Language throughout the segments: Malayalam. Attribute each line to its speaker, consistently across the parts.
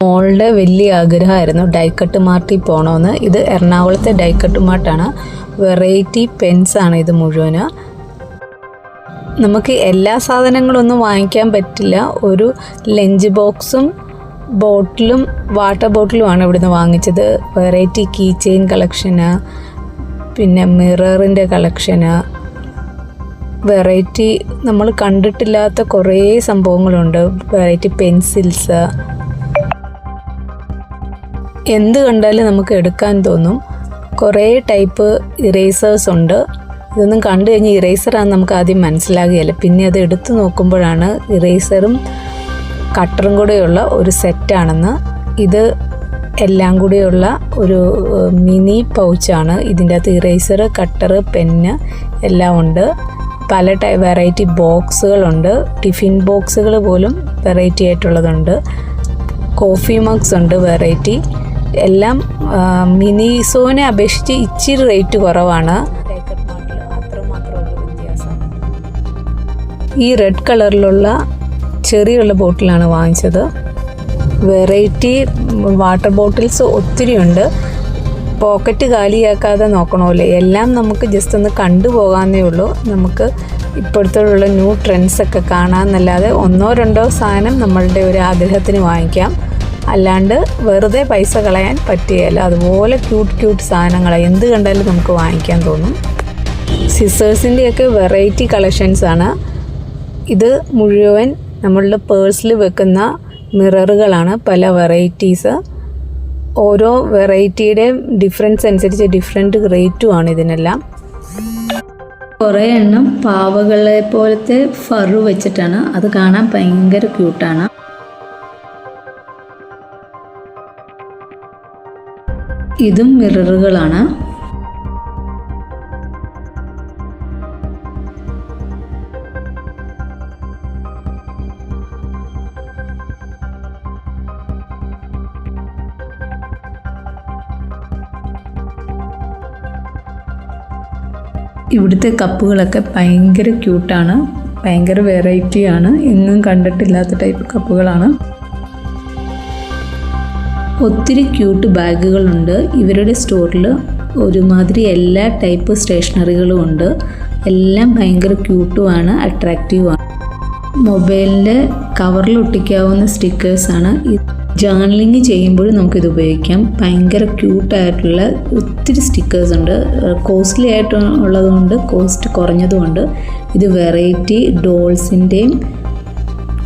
Speaker 1: മോളുടെ വലിയ ആഗ്രഹമായിരുന്നു ഡൈക്കട്ട് മാർട്ടിൽ പോകണമെന്ന്. ഇത് എറണാകുളത്തെ ഡൈക്കട്ട് മാർട്ടാണ്. വെറൈറ്റി പെൻസാണ് ഇത് മുഴുവന്. നമുക്ക് എല്ലാ സാധനങ്ങളൊന്നും വാങ്ങിക്കാൻ പറ്റില്ല. ഒരു ലഞ്ച് ബോക്സും ബോട്ടിലും വാട്ടർ ബോട്ടിലുമാണ് ഇവിടുന്ന് വാങ്ങിച്ചത്. വെറൈറ്റി കീ ചെയിൻ കളക്ഷന്, പിന്നെ മിററിൻ്റെ കളക്ഷന്, വെറൈറ്റി നമ്മൾ കണ്ടിട്ടില്ലാത്ത കുറേ സംഭവങ്ങളുണ്ട്. വെറൈറ്റി പെൻസിൽസ്, എന്ത് കണ്ടാലും നമുക്ക് എടുക്കാൻ തോന്നും. കുറേ ടൈപ്പ് ഇറേസേഴ്സ് ഉണ്ട്. ഇതൊന്നും കണ്ടു കഴിഞ്ഞാൽ ഇറേസറാണെന്ന് നമുക്ക് ആദ്യം മനസ്സിലാകുകയില്ല. പിന്നെ അത് എടുത്തു നോക്കുമ്പോഴാണ് ഇറേസറും കട്ടറും കൂടെയുള്ള ഒരു സെറ്റാണെന്ന്. ഇത് എല്ലാം കൂടെയുള്ള ഒരു മിനി പൗച്ചാണ്. ഇതിൻ്റെ അകത്ത് ഇറേസർ, കട്ടർ, പെന്ന് എല്ലാം ഉണ്ട്. പല വെറൈറ്റി ബോക്സുകളുണ്ട്. ടിഫിൻ ബോക്സുകൾ പോലും വെറൈറ്റി ആയിട്ടുള്ളതുണ്ട്. കോഫി മഗ്സ് ഉണ്ട് വെറൈറ്റി. എല്ലാം മിനിസോനെ അപേക്ഷിച്ച് ഇച്ചിരി റേറ്റ് കുറവാണ്. ഡൈക്കട്ട് മാർട്ടിൽ അത്രമാത്രമുള്ള വ്യത്യാസം. ഈ റെഡ് കളറിലുള്ള ചെറിയുള്ള ബോട്ടിലാണ് വാങ്ങിച്ചത്. വെറൈറ്റി വാട്ടർ ബോട്ടിൽസ് ഒത്തിരി ഉണ്ട്. പോക്കറ്റ് കാലിയാക്കാതെ നോക്കണമല്ലോ. എല്ലാം നമുക്ക് ജസ്റ്റ് ഒന്ന് കണ്ടുപോകാമെന്നേ ഉള്ളൂ. നമുക്ക് ഇപ്പോഴത്തുള്ള ന്യൂ ട്രെൻഡ്സൊക്കെ കാണാമെന്നല്ലാതെ ഒന്നോ രണ്ടോ സാധനം നമ്മളുടെ ഒരു ആഗ്രഹത്തിന് വാങ്ങിക്കാം. അല്ലാണ്ട് വെറുതെ പൈസ കളയാൻ പറ്റുകയില്ല. അതുപോലെ ക്യൂട്ട് സാധനങ്ങൾ എന്ത് കണ്ടാലും നമുക്ക് വാങ്ങിക്കാൻ തോന്നും. സിസേഴ്സിൻ്റെയൊക്കെ വെറൈറ്റി കളക്ഷൻസാണ്. ഇത് മുഴുവൻ നമ്മളുടെ പേഴ്സിൽ വെക്കുന്ന മിററുകളാണ്. പല വെറൈറ്റീസ്. ഓരോ വെറൈറ്റിയുടെയും ഡിഫറൻസ് അനുസരിച്ച് ഡിഫറെൻറ്റ് റേറ്റുമാണ് ഇതിനെല്ലാം. കുറേ എണ്ണം പാവകളെ പോലത്തെ ഫറ് വെച്ചിട്ടാണ്. അത് കാണാൻ ഭയങ്കര ക്യൂട്ടാണ്. ഇതും മിററുകളാണ്. ഇവിടുത്തെ കപ്പുകളൊക്കെ ഭയങ്കര ക്യൂട്ടാണ്. ഭയങ്കര വെറൈറ്റിയാണ്. എങ്ങും കണ്ടിട്ടില്ലാത്ത ടൈപ്പ് കപ്പുകളാണ്. ഒത്തിരി ക്യൂട്ട് ബാഗുകളുണ്ട്. ഇവരുടെ സ്റ്റോറിൽ ഒരുമാതിരി എല്ലാ ടൈപ്പ് സ്റ്റേഷനറികളും ഉണ്ട്. എല്ലാം ഭയങ്കര ക്യൂട്ടുമാണ്, അട്രാക്റ്റീവാണ്. മൊബൈലിൻ്റെ കവറിൽ ഒട്ടിക്കാവുന്ന സ്റ്റിക്കേഴ്സാണ്. ജേർണലിങ് ചെയ്യുമ്പോഴും നമുക്കിത് ഉപയോഗിക്കാം. ഭയങ്കര ക്യൂട്ടായിട്ടുള്ള ഒത്തിരി സ്റ്റിക്കേഴ്സ് ഉണ്ട്. കോസ്റ്റ്ലി ആയിട്ടുള്ളതുകൊണ്ട് കോസ്റ്റ് കുറഞ്ഞതുകൊണ്ട്. ഇത് വെറൈറ്റി ഡോൾസിൻ്റെയും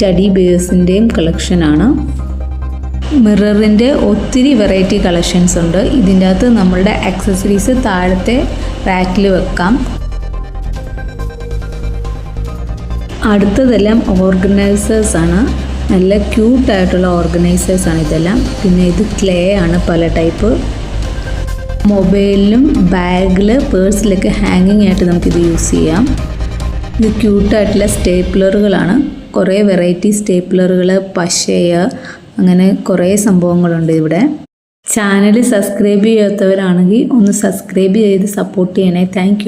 Speaker 1: ടെഡി ബിയേഴ്സിൻ്റെയും കളക്ഷനാണ്. മിററിൻ്റെ ഒത്തിരി വെറൈറ്റി കളക്ഷൻസ് ഉണ്ട്. ഇതിൻ്റെ അകത്ത് നമ്മളുടെ ആക്സസറീസ് താഴത്തെ റാക്കിൽ വെക്കാം. അടുത്തതെല്ലാം ഓർഗനൈസേഴ്സാണ്. നല്ല ക്യൂട്ടായിട്ടുള്ള ഓർഗനൈസേഴ്സാണ് ഇതെല്ലാം. പിന്നെ ഇത് ക്ലേ ആണ് പല ടൈപ്പ്. മൊബൈലിലും ബാഗിൽ പേഴ്സിലൊക്കെ ഹാങ്ങിങ് ആയിട്ട് നമുക്കിത് യൂസ് ചെയ്യാം. ഇത് ക്യൂട്ടായിട്ടുള്ള സ്റ്റേപ്ലറുകളാണ്. കുറേ വെറൈറ്റി സ്റ്റേപ്ലറുകൾ, പശയ, അങ്ങനെ കുറേ സംഭവങ്ങളുണ്ട് ഇവിടെ. ചാനൽ സബ്സ്ക്രൈബ് ചെയ്യാത്തവരാണെങ്കിൽ ഒന്ന് സബ്സ്ക്രൈബ് ചെയ്ത് സപ്പോർട്ട് ചെയ്യണേ. താങ്ക്